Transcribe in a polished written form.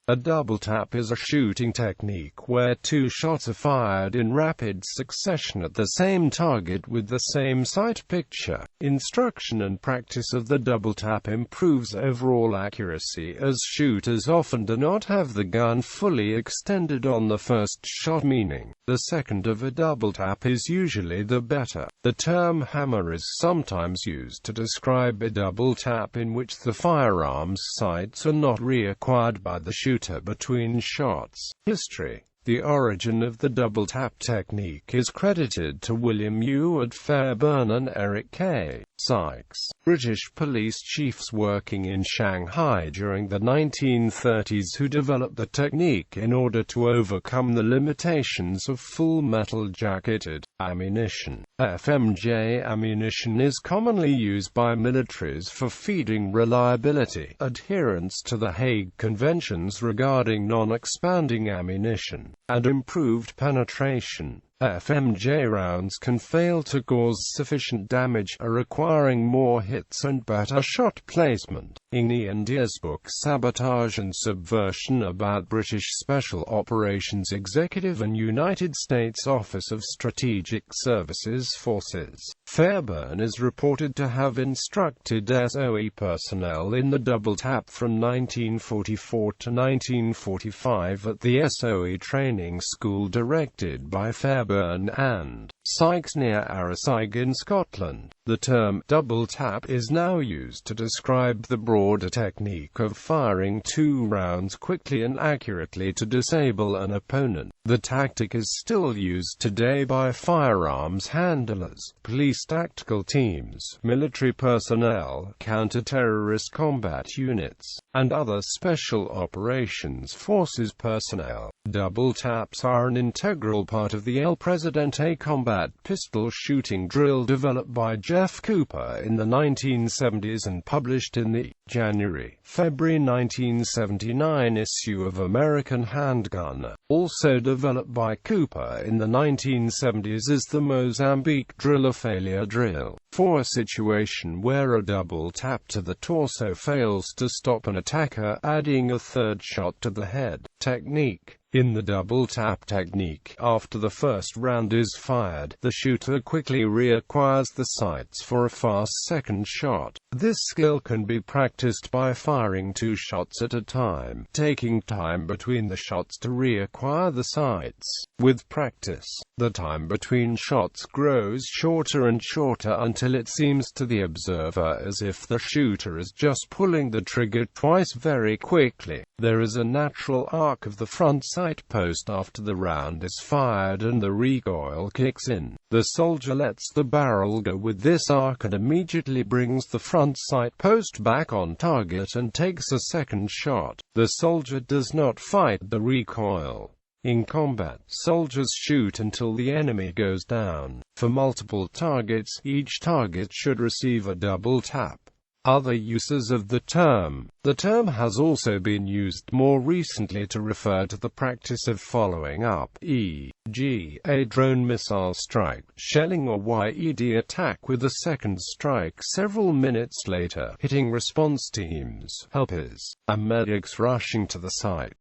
A double tap is a shooting technique where two shots are fired in rapid succession at the same target with the same sight picture. Instruction and practice of the double tap improves overall accuracy, as shooters often do not have the gun fully extended on the first shot, meaning the second of a double tap is usually the better. The term hammer is sometimes used to describe a double tap in which the firearm's sights are not reacquired by the shooter between shots. History. The origin of the double tap technique is credited to William Ewart Fairbairn and Eric K. Sykes, British police chiefs working in Shanghai during the 1930s, who developed the technique in order to overcome the limitations of full metal jacketed ammunition. FMJ ammunition is commonly used by militaries for feeding reliability, adherence to the Hague Conventions regarding non-expanding ammunition, and improved penetration. FMJ rounds can fail to cause sufficient damage, requiring more hits and better shot placement. In Ian Dear's book Sabotage and Subversion about British Special Operations Executive and United States Office of Strategic Services Forces, Fairbairn is reported to have instructed SOE personnel in the double tap from 1944 to 1945 at the SOE training school directed by Fairbairn and Sykes near Arrasig in Scotland. The term double tap is now used to describe the broader technique of firing two rounds quickly and accurately to disable an opponent. The tactic is still used today by firearms handlers, police tactical teams, military personnel, counter-terrorist combat units, and other special operations forces personnel. Double taps are an integral part of the El Presidente combat pistol shooting drill developed by Jeff Cooper in the 1970s and published in the January-February 1979 issue of American Handgun. Also developed by Cooper in the 1970s is the Mozambique drill, a failure drill for a situation where a double tap to the torso fails to stop an attacker, adding a third shot to the head. Technique. In the double tap technique, after the first round is fired, the shooter quickly reacquires the sights for a fast second shot. This skill can be practiced by firing two shots at a time, taking time between the shots to reacquire the sights. With practice, the time between shots grows shorter and shorter until it seems to the observer as if the shooter is just pulling the trigger twice very quickly. There is a natural arc of the front sight post after the round is fired and the recoil kicks in. The soldier lets the barrel go with this arc and immediately brings the front sight post back on target and takes a second shot. The soldier does not fight the recoil. In combat, soldiers shoot until the enemy goes down. For multiple targets, each target should receive a double tap. Other uses of the term. The term has also been used more recently to refer to the practice of following up, e.g., a drone missile strike, shelling or YED attack with a second strike several minutes later, hitting response teams, helpers, and medics rushing to the site.